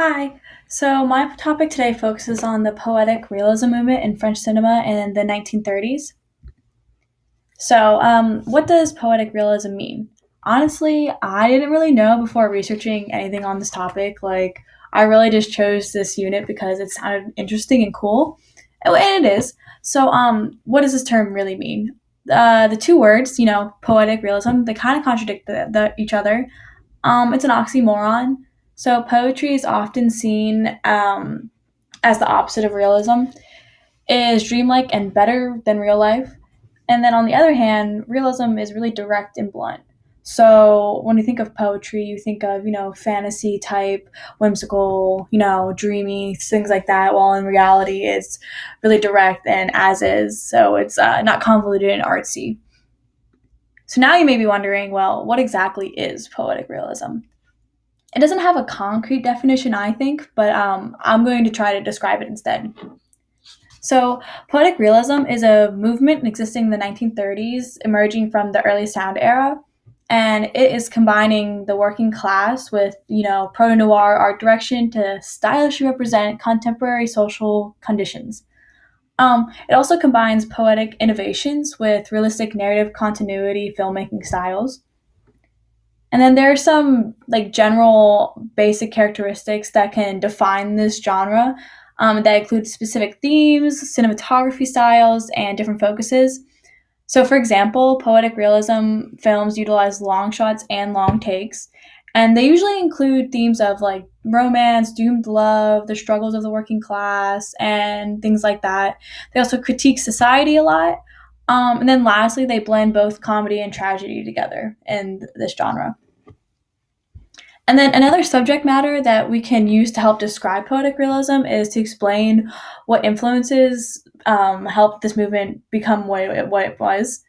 Hi. So my topic today focuses on the poetic realism movement in French cinema in the 1930s. What does poetic realism mean? Honestly, I didn't really know before researching anything on this topic. I really just chose this unit because it sounded interesting and cool, and it is. What does this term really mean? The two words, poetic realism, they kind of contradict each other. It's an oxymoron. So poetry is often seen as the opposite of realism. It is dreamlike and better than real life. And then on the other hand, realism is really direct and blunt. So when you think of poetry, you think of, fantasy type, whimsical, dreamy, things like that. While in reality, it's really direct and as is. So it's not convoluted and artsy. So now you may be wondering, well, what exactly is poetic realism? It doesn't have a concrete definition, I think, but I'm going to try to describe it instead. So, poetic realism is a movement existing in the 1930s, emerging from the early sound era, and it is combining the working class with, proto noir art direction to stylishly represent contemporary social conditions. It also combines poetic innovations with realistic narrative continuity filmmaking styles. And then there are some like general basic characteristics that can define this genre that include specific themes, cinematography styles, and different focuses. So, for example, poetic realism films utilize long shots and long takes, and they usually include themes of like romance, doomed love, the struggles of the working class, and things like that. They also critique society a lot. And then lastly, they blend both comedy and tragedy together in this genre. And then another subject matter that we can use to help describe poetic realism is to explain what influences helped this movement become what it was.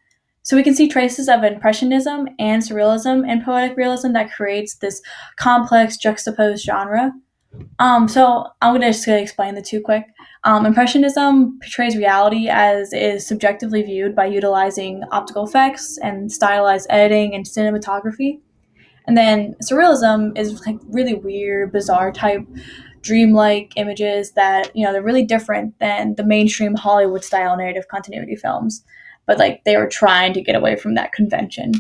So we can see traces of impressionism and surrealism in poetic realism that creates this complex juxtaposed genre. So I'm going to just explain the two quick. Impressionism portrays reality as is subjectively viewed by utilizing optical effects and stylized editing and cinematography. And then surrealism is like really weird, bizarre type dreamlike images that, they're really different than the mainstream Hollywood style narrative continuity films. But like they were trying to get away from that convention.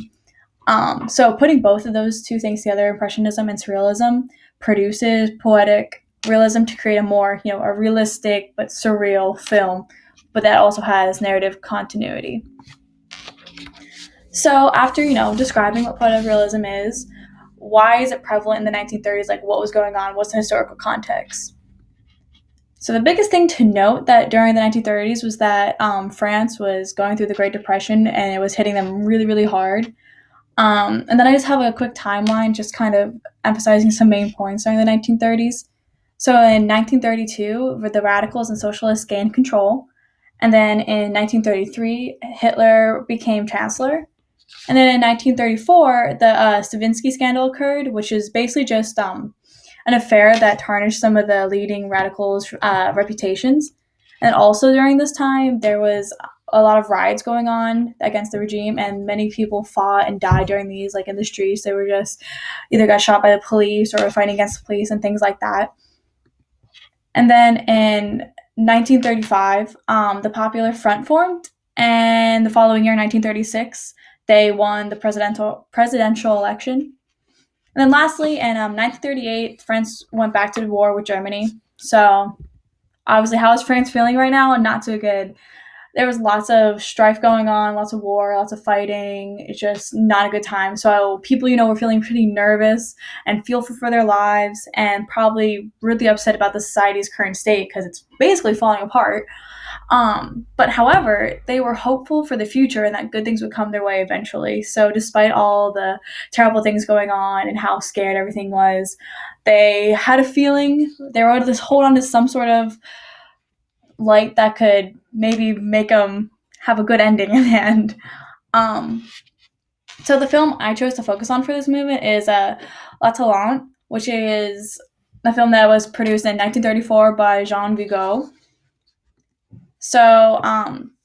So putting both of those two things together, impressionism and surrealism, produces poetic realism to create a more, a realistic but surreal film, but that also has narrative continuity. So after, describing what poetic realism is, why is it prevalent in the 1930s? Like, what was going on? What's the historical context? So the biggest thing to note that during the 1930s was that France was going through the Great Depression and it was hitting them really, really hard. And then I just have a quick timeline, just kind of emphasizing some main points during the 1930s. So in 1932, the radicals and socialists gained control. And then in 1933, Hitler became chancellor. And then in 1934, the Stavinsky scandal occurred, which is basically just an affair that tarnished some of the leading radicals' reputations. And also during this time, there was a lot of riots going on against the regime, and many people fought and died during these, like in the streets. They were just either got shot by the police or fighting against the police and things like that. And then in 1935, the Popular Front formed, and the following year, 1936, they won the presidential election. And then lastly, in 1938, France went back to the war with Germany. So obviously, how is France feeling right now? Not too good. There was lots of strife going on, lots of war, lots of fighting. It's just not a good time. So people, were feeling pretty nervous and fearful for their lives and probably really upset about the society's current state because it's basically falling apart. But however, they were hopeful for the future and that good things would come their way eventually. So despite all the terrible things going on and how scared everything was, they had a feeling they were able to hold on to some sort of light that could maybe make them have a good ending in the end. Um, so the film I chose to focus on for this movement is La Talente, which is a film that was produced in 1934 by Jean Vigo. So,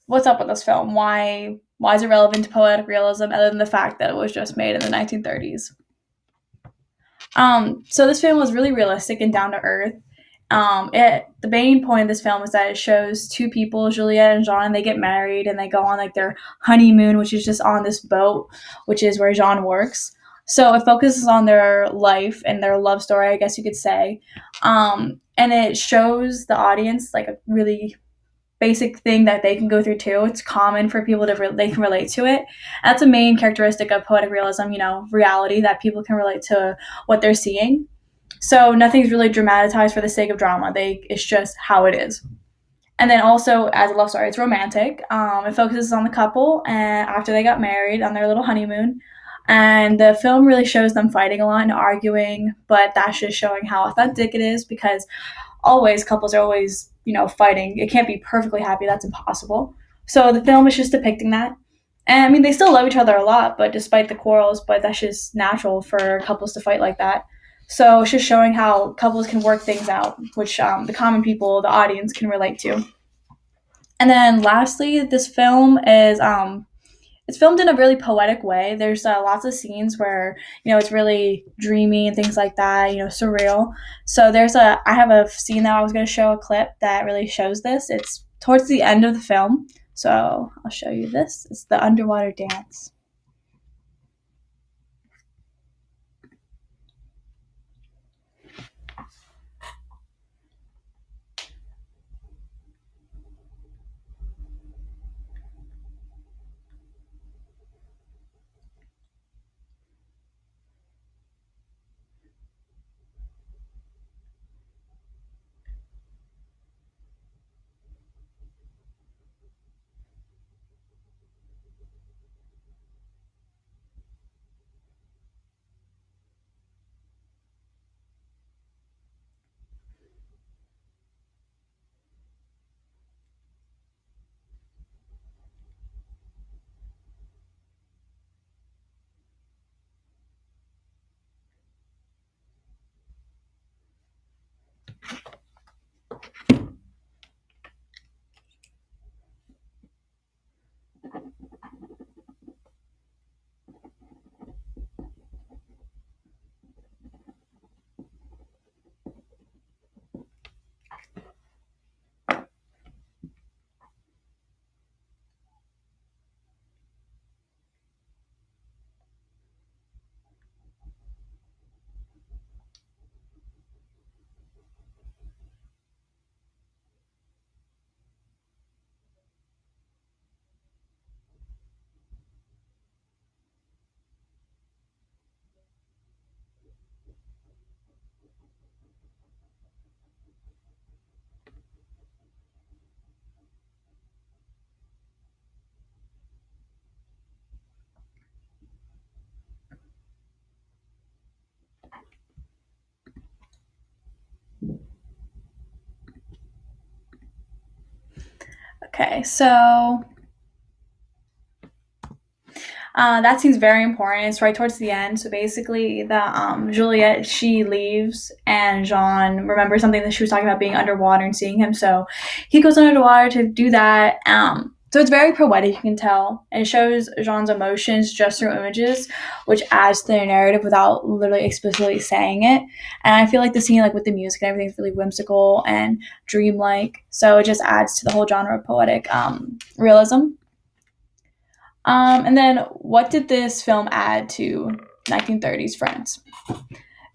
what's up with this film? Why is it relevant to poetic realism other than the fact that it was just made in the 1930s? So this film was really realistic and down to earth. The main point of this film is that it shows two people, Juliet and Jean, and they get married and they go on like their honeymoon, which is just on this boat, which is where Jean works. So it focuses on their life and their love story, I guess you could say. And it shows the audience like a really basic thing that they can go through too. It's common for people to they can relate to it. That's a main characteristic of poetic realism, reality, that people can relate to what they're seeing. So nothing's really dramatized for the sake of drama. It's just how it is. And then also as a love story, it's romantic. It focuses on the couple and after they got married on their little honeymoon. And the film really shows them fighting a lot and arguing, but that's just showing how authentic it is because always couples are always fighting. It can't be perfectly happy. That's impossible. So the film is just depicting that. And I mean, they still love each other a lot, but despite the quarrels, but that's just natural for couples to fight like that. So it's just showing how couples can work things out, which the common people, the audience, can relate to. And then lastly, this film is it's filmed in a really poetic way. There's lots of scenes where it's really dreamy and things like that, surreal. So I have a scene that I was going to show a clip that really shows this. It's towards the end of the film, so I'll show you this. It's the underwater dance. Okay, so that seems very important. It's right towards the end. So basically, the Juliet, she leaves, and Jean remembers something that she was talking about being underwater and seeing him. So he goes underwater to do that. So it's very poetic, you can tell. And it shows Jean's emotions just through images, which adds to the narrative without literally explicitly saying it. And I feel like the scene, like with the music and everything, is really whimsical and dreamlike. So it just adds to the whole genre of poetic realism. And then, what did this film add to 1930s France?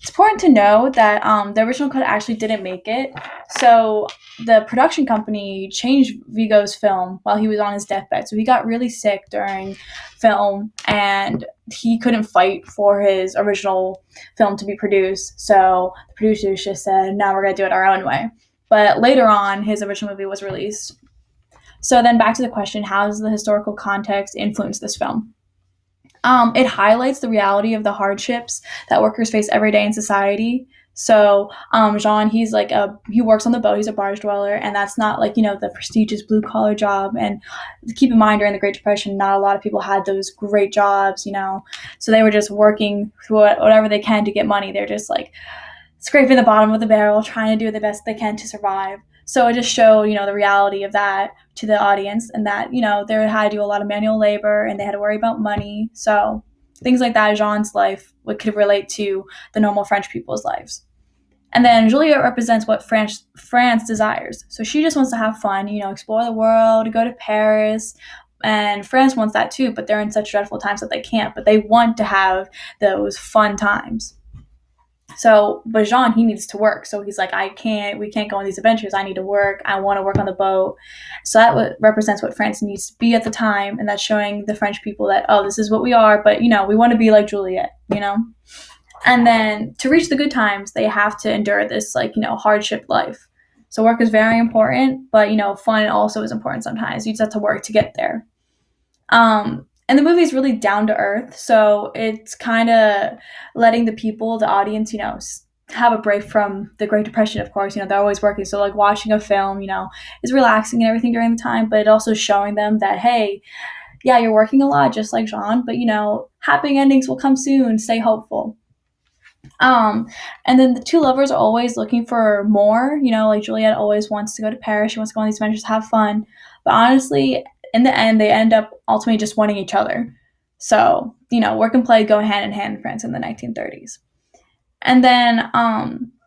It's important to know that the original cut actually didn't make it. So the production company changed Vigo's film while he was on his deathbed. So he got really sick during film, and he couldn't fight for his original film to be produced. So the producers just said, "No, we're gonna do it our own way." But later on, his original movie was released. So then back to the question, how does the historical context influence this film? It highlights the reality of the hardships that workers face every day in society. So Jean, he works on the boat. He's a barge dweller, and that's not like the prestigious blue collar job. And keep in mind, during the Great Depression, not a lot of people had those great jobs. So they were just working through whatever they can to get money. They're just like scraping the bottom of the barrel, trying to do the best they can to survive. So it just showed, the reality of that to the audience, and that, they had to do a lot of manual labor and they had to worry about money. So things like that. Jean's life would could relate to the normal French people's lives. And then Juliet represents what France desires. So she just wants to have fun, explore the world, go to Paris. And France wants that too, but they're in such dreadful times that they can't. But they want to have those fun times. So, but Jean, he needs to work. So he's like, we can't go on these adventures. I need to work. I want to work on the boat. So that represents what France needs to be at the time. And that's showing the French people that, oh, this is what we are. But, we want to be like Juliet. And then to reach the good times, they have to endure this, hardship life. So work is very important, but, fun also is important sometimes. You just have to work to get there. And the movie is really down to earth, so it's kind of letting the audience, have a break from the Great Depression. Of course, they're always working, so like watching a film, is relaxing and everything during the time, but it also showing them that, hey, yeah, you're working a lot, just like Jean, but happy endings will come soon. Stay hopeful. Um, and then the two lovers are always looking for more. Like Juliet always wants to go to Paris. She wants to go on these adventures, have fun. But honestly, in the end, they end up ultimately just wanting each other. So, work and play go hand in hand in France in the 1930s. And then,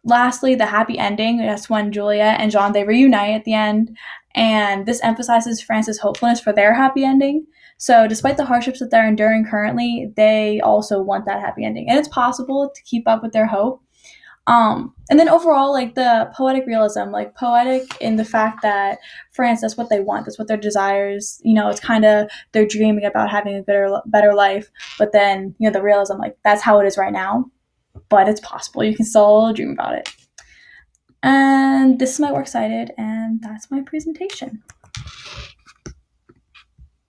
lastly, the happy ending. That's when Juliet and Jean, they reunite at the end. And this emphasizes France's hopefulness for their happy ending. So, despite the hardships that they're enduring currently, they also want that happy ending. And it's possible to keep up with their hope. And then overall, like the poetic realism, like poetic in the fact that France, that's what they want, that's what their desires, it's kind of, they're dreaming about having a better life. But then, the realism, like that's how it is right now, but it's possible. You can still dream about it. And this is my works cited, and that's my presentation.